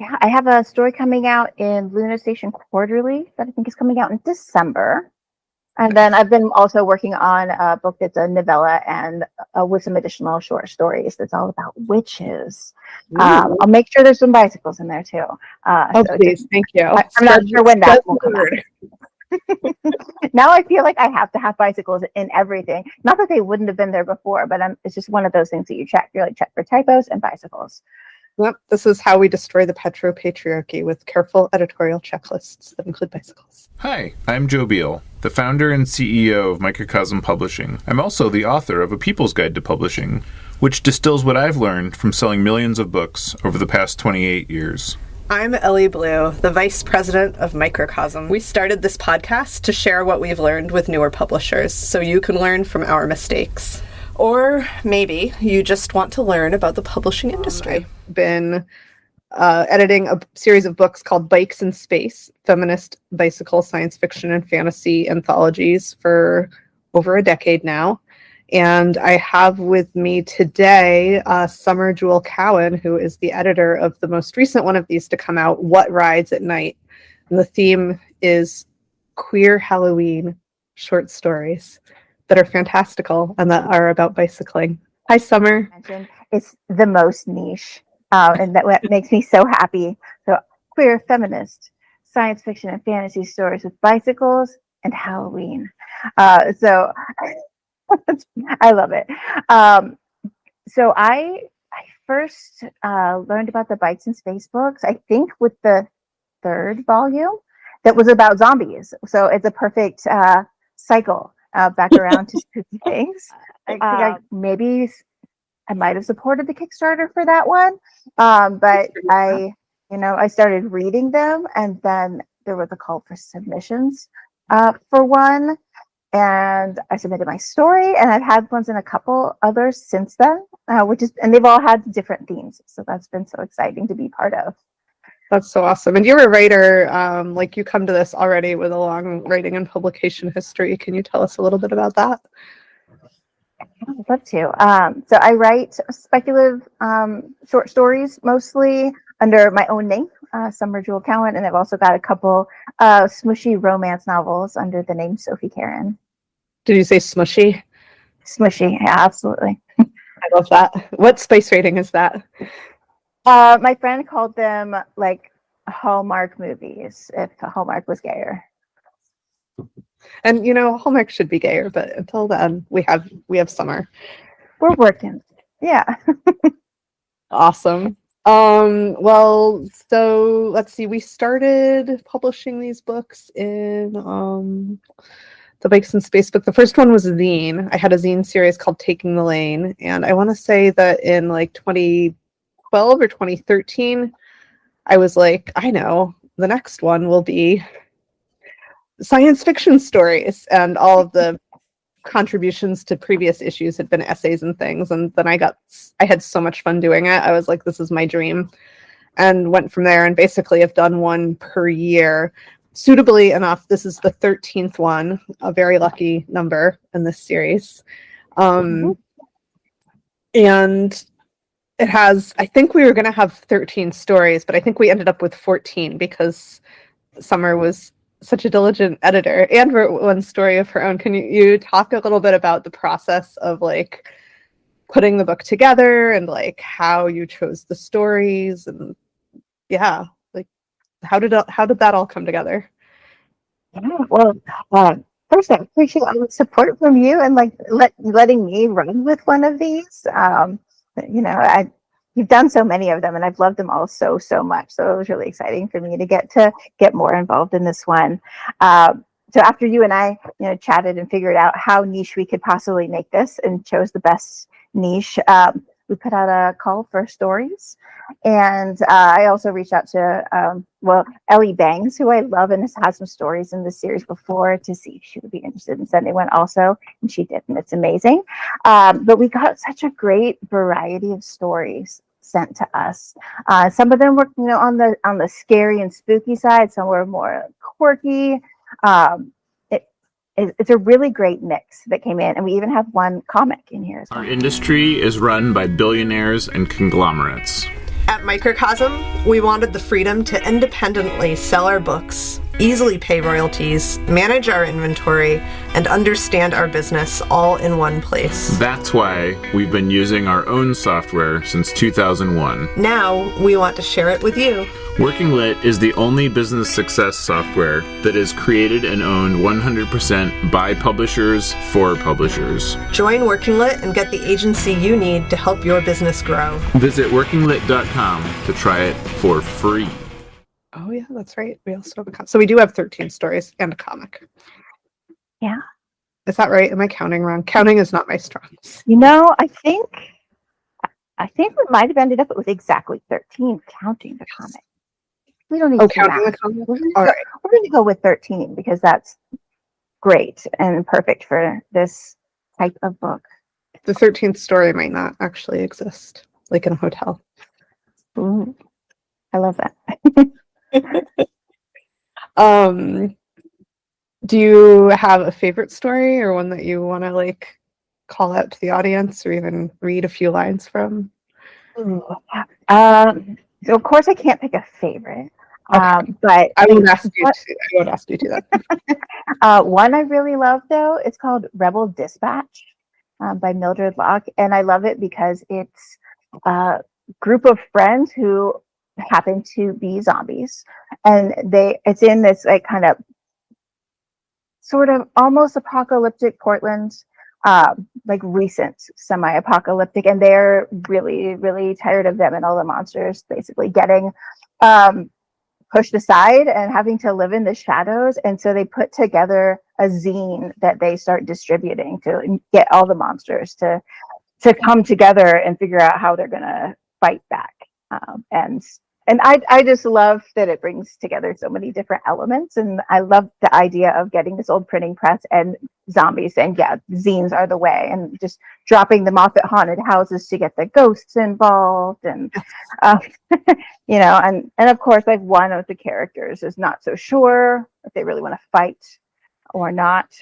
Yeah, I have a story coming out in Luna Station Quarterly that I think is coming out in December. And then I've been also working on a book that's a novella and with some additional short stories that's all about witches. I'll make sure there's some bicycles in there too. Please, thank you. I'm not sure when that will come out. Now I feel like I have to have bicycles in everything. Not that they wouldn't have been there before, but it's just one of those things that you check. You're like, check for typos and bicycles. Yep, this is how we destroy the petropatriarchy, with careful editorial checklists that include bicycles. Hi, I'm Joe Beal, the founder and CEO of Microcosm Publishing. I'm also the author of A People's Guide to Publishing, which distills what I've learned from selling millions of books over the past 28 years. I'm Elly Blue, the Vice President of Microcosm. We started this podcast to share what we've learned with newer publishers, so you can learn from our mistakes. Or maybe you just want to learn about the publishing industry. I've been editing a series of books called Bikes in Space, Feminist, Bicycle, Science Fiction, and Fantasy anthologies for over a decade now. And I have with me today Summer Jewel Keown, who is the editor of the most recent one of these to come out, What Rides at Night? And the theme is queer Halloween short stories that are fantastical and that are about bicycling. Hi, Summer. It's the most niche, and that makes me so happy. So, queer, feminist, science fiction, and fantasy stories with bicycles and Halloween. So, I love it. So I first learned about the Bikes in Space books, I think, with the third volume that was about zombies. So it's a perfect cycle. Back around to spooky things. Maybe I might have supported the Kickstarter for that one, but I started reading them, and then there was a call for submissions for one, and I submitted my story, and I've had ones in a couple others since then, and they've all had different themes, so that's been so exciting to be part of. That's so awesome. And you're a writer, you come to this already with a long writing and publication history. Can you tell us a little bit about that? I'd love to. So I write speculative short stories, mostly under my own name, Summer Jewel Keown, and I've also got a couple smushy romance novels under the name Sophie Karen. Did you say smushy? Smushy, yeah, absolutely. I love that. What spice rating is that? My friend called them like Hallmark movies, if Hallmark was gayer. And Hallmark should be gayer, but until then, we have Summer. We're working. Yeah. Awesome. Well, so let's see. We started publishing these books in the Bikes in Space book. The first one was a zine. I had a zine series called Taking the Lane, and I want to say that in 2012 or 2013, I was like, I know, the next one will be science fiction stories, and all of the contributions to previous issues had been essays and things, and then I had so much fun doing it. I was like, this is my dream, and went from there, and basically have done one per year. Suitably enough, this is the 13th one, a very lucky number in this series. And it has, I think we were going to have 13 stories, but I think we ended up with 14 because Summer was such a diligent editor and wrote one story of her own. Can you talk a little bit about the process of putting the book together and how you chose the stories, and how did that all come together? Yeah, well, first I appreciate all the support from you and letting me run with one of these. You've done so many of them, and I've loved them all so much. So it was really exciting for me to get more involved in this one. So after you and I, chatted and figured out how niche we could possibly make this, and chose the best niche, we put out a call for stories. And I also reached out to Ellie Bangs, who I love and has had some stories in this series before, to see if she would be interested in sending one also, and she did, and it's amazing. But we got such a great variety of stories sent to us. Some of them were on the scary and spooky side, some were more quirky. It's a really great mix that came in, and we even have one comic in here as well. Our industry is run by billionaires and conglomerates. At Microcosm, we wanted the freedom to independently sell our books, easily pay royalties, manage our inventory, and understand our business all in one place. That's why we've been using our own software since 2001. Now, we want to share it with you. Working Lit is the only business success software that is created and owned 100% by publishers for publishers. Join Working Lit and get the agency you need to help your business grow. Visit workinglit.com to try it for free. Oh yeah, that's right. We also have so we do have 13 stories and a comic. Yeah. Is that right? Am I counting wrong? Counting is not my strength. You know, I think we might have ended up with exactly 13 counting the comic. We don't need to counting math. the comic. We're All right. going to go with 13 because that's great and perfect for this type of book. The 13th story might not actually exist, like in a hotel. Ooh, I love that. Do you have a favorite story or one that you want to like call out to the audience or even read a few lines from? Ooh. So of course I can't pick a favorite. Okay. But I won't ask you to that. one I really love though, it's called Rebel Dispatch by Mildred Locke, and I love it because it's a group of friends who happen to be zombies, and it's in this like kind of sort of almost apocalyptic Portland, like recent semi-apocalyptic, and they're really, really tired of them and all the monsters basically getting pushed aside and having to live in the shadows. And so they put together a zine that they start distributing to get all the monsters to come together and figure out how they're gonna fight back. And I just love that it brings together so many different elements. And I love the idea of getting this old printing press and zombies saying, yeah, zines are the way, and just dropping them off at haunted houses to get the ghosts involved. And, you know, and of course, like one of the characters is not so sure if they really want to fight or not.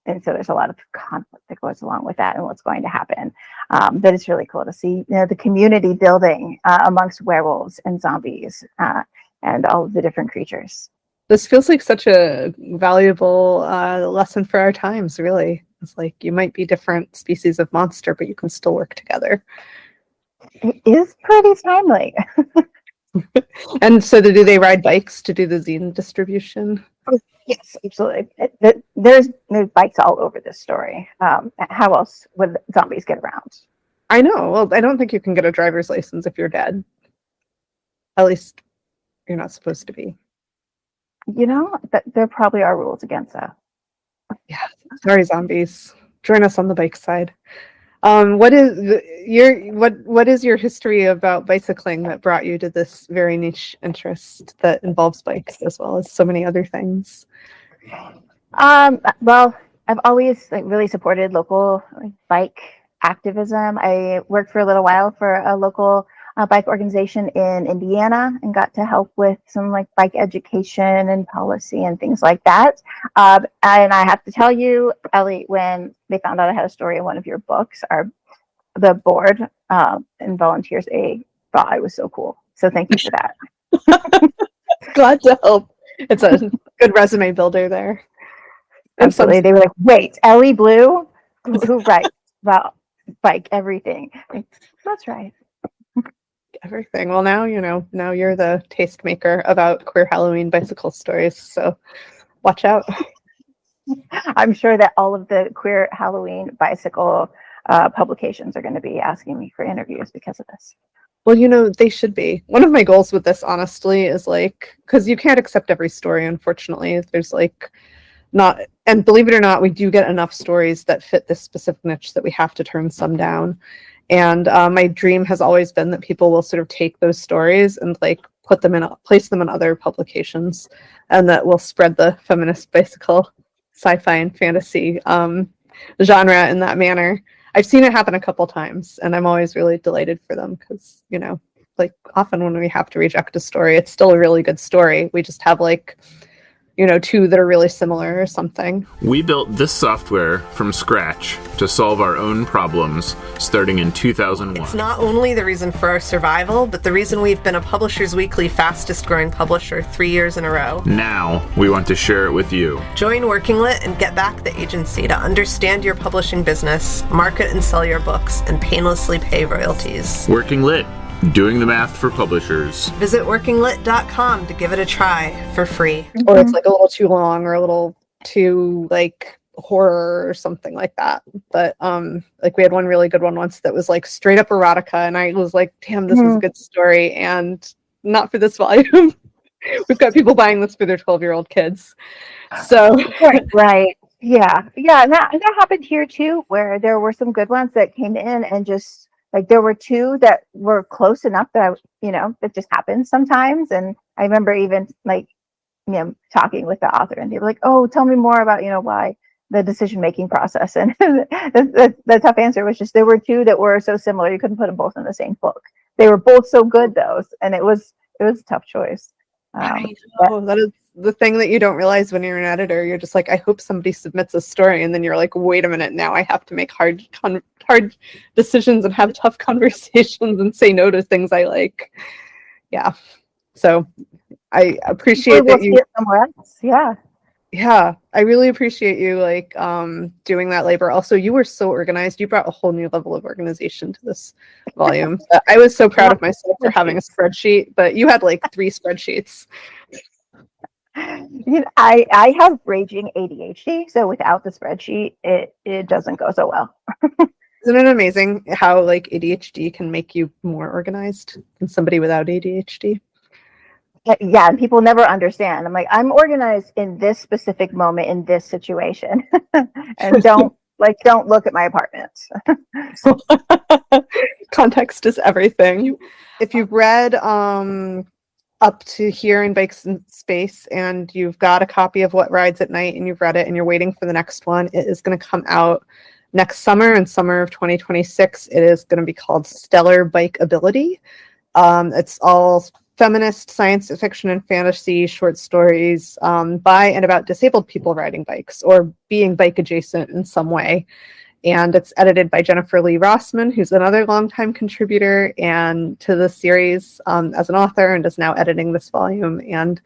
And so there's a lot of conflict that goes along with that and what's going to happen. But it's really cool to see, you know, the community building amongst werewolves and zombies and all of the different creatures. This feels like such a valuable lesson for our times, really. It's like you might be different species of monster, but you can still work together. It is pretty timely. And so do they ride bikes to do the zine distribution? Yes, absolutely. There's bikes all over this story. How else would zombies get around? I know. Well, I don't think you can get a driver's license if you're dead. At least you're not supposed to be. You know, there probably are rules against that. Yeah. Sorry, zombies. Join us on the bike side. What is your history about bicycling that brought you to this very niche interest that involves bikes as well as so many other things? Well, I've always really supported local bike activism. I worked for a little while for a local bike organization in Indiana and got to help with some bike education and policy and things like that. And I have to tell you, Elly, when they found out I had a story in one of your books, the board and volunteers, they thought I was so cool. So thank you for that. Glad to help. It's a good resume builder there. Absolutely. They were like, wait, Elly Blue, who writes about bike everything? That's right. Everything. Well, now you're the tastemaker about queer Halloween bicycle stories, so watch out. I'm sure that all of the queer Halloween bicycle publications are going to be asking me for interviews because of this. Well, they should be. One of my goals with this, honestly, is because you can't accept every story, unfortunately. There's not, and believe it or not, we do get enough stories that fit this specific niche that we have to turn some down. And my dream has always been that people will sort of take those stories and place them in other publications, and that will spread the feminist bicycle sci-fi and fantasy genre in that manner. I've seen it happen a couple times, and I'm always really delighted for them because, often when we have to reject a story, it's still a really good story. We just have two that are really similar or something. We built this software from scratch to solve our own problems starting in 2001. It's not only the reason for our survival, but the reason we've been a Publishers Weekly fastest growing publisher 3 years in a row. Now we want to share it with you. Join Working Lit and get back the agency to understand your publishing business, market and sell your books, and painlessly pay royalties. Working Lit, doing the math for publishers. Visit workinglit.com to give it a try for free. Or it's like a little too long or a little too like horror or something like that. But like we had one really good one once that was like straight up erotica, and I was like, damn, this is a good story, and not for this volume. We've got people buying this for their 12-year-old kids. So right. Yeah. And that happened here too, where there were some good ones that came in and just like there were two that were close enough that that just happens sometimes. And I remember even like talking with the author, and they were like, "Oh, tell me more about why the decision making process." And the tough answer was just there were two that were so similar you couldn't put them both in the same book. They were both so good though, and it was a tough choice. I know. That is the thing that you don't realize when you're an editor. You're just like, I hope somebody submits a story, and then you're like, wait a minute, now I have to make hard decisions and have tough conversations and say no to things I like. Yeah. So I appreciate that you somewhere else. Yeah, I really appreciate you doing that labor. Also, you were so organized. You brought a whole new level of organization to this volume. I was so proud of myself for having a spreadsheet, but you had like 3 spreadsheets. I have raging ADHD, so without the spreadsheet, it doesn't go so well. Isn't it amazing how like ADHD can make you more organized than somebody without ADHD? Yeah, and people never understand. I'm like, I'm organized in this specific moment in this situation, and don't look at my apartment. Context is everything. If you've read up to here in Bikes in Space and you've got a copy of What Rides at Night and you've read it and you're waiting for the next one, it is going to come out next summer, in summer of 2026. It is going to be called Stellar Bike Ability. It's all feminist science fiction and fantasy short stories by and about disabled people riding bikes or being bike adjacent in some way. And it's edited by Jennifer Lee Rossman, who's another longtime contributor and to the series as an author, and is now editing this volume. And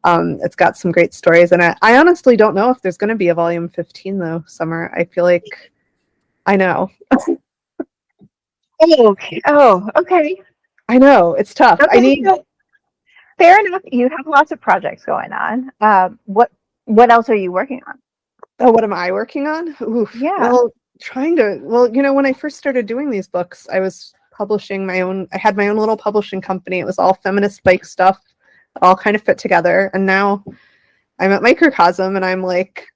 it's got some great stories in it. I honestly don't know if there's going to be a volume 15 though, Summer. I feel like I know. Oh, okay. I know, it's tough. Okay, fair enough. You have lots of projects going on. What else are you working on? Oh, what am I working on? Oof. Yeah. Well, when I first started doing these books, I was publishing I had my own little publishing company. It was all feminist bike stuff, all kind of fit together. And now I'm at Microcosm, and I'm like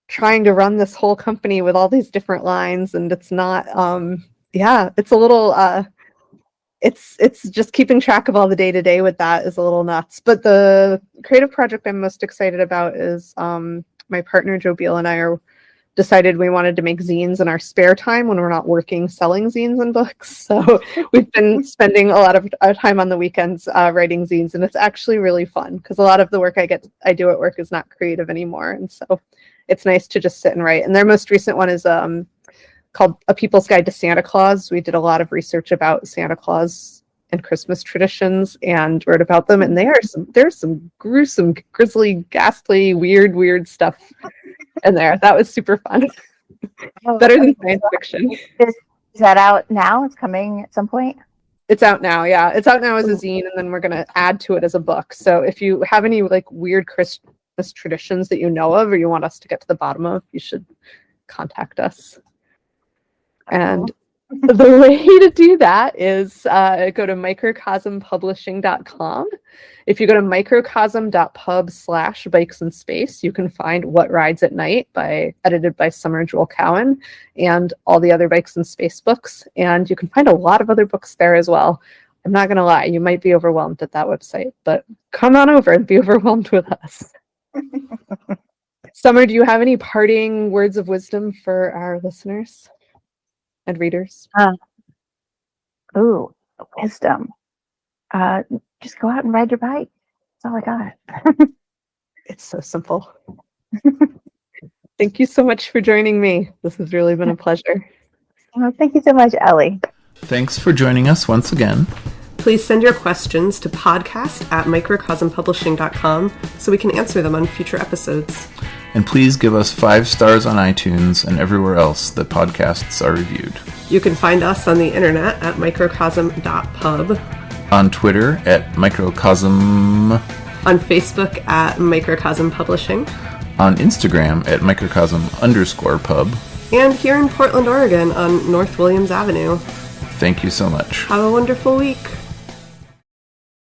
trying to run this whole company with all these different lines, and it's not it's a little it's just keeping track of all the day-to-day with that is a little nuts. But the creative project I'm most excited about is my partner Joe Beal and I decided we wanted to make zines in our spare time when we're not working selling zines and books. So we've been spending a lot of time on the weekends writing zines, and it's actually really fun because a lot of the work I do at work is not creative anymore, and so it's nice to just sit and write. And their most recent one is called A People's Guide to Santa Claus. We did a lot of research about Santa Claus and Christmas traditions and wrote about them, and there's some gruesome, grisly, ghastly, weird stuff in there. That was super fun. Better than science fiction. Is that out now? It's coming at some point? It's out now, yeah. It's out now as a zine, and then we're going to add to it as a book. So if you have any like weird Christmas traditions that you know of or you want us to get to the bottom of, you should contact us. And the way to do that is go to microcosmpublishing.com. If you go to microcosm.pub/bikesandspace, you can find What Rides at Night edited by Summer Jewel Keown and all the other Bikes in Space books. And you can find a lot of other books there as well. I'm not going to lie, you might be overwhelmed at that website, but come on over and be overwhelmed with us. Summer, do you have any parting words of wisdom for our listeners and readers? Wisdom. Just go out and ride your bike. That's all I got. It's so simple. Thank you so much for joining me. This has really been a pleasure. Well, thank you so much, Elly. Thanks for joining us once again. Please send your questions to podcast@microcosmpublishing.com so we can answer them on future episodes. And please give us 5 stars on iTunes and everywhere else that podcasts are reviewed. You can find us on the internet at microcosm.pub, On Twitter at Microcosm, on Facebook at Microcosm Publishing, on Instagram at Microcosm_pub. and here in Portland, Oregon on North Williams Avenue. Thank you so much. Have a wonderful week.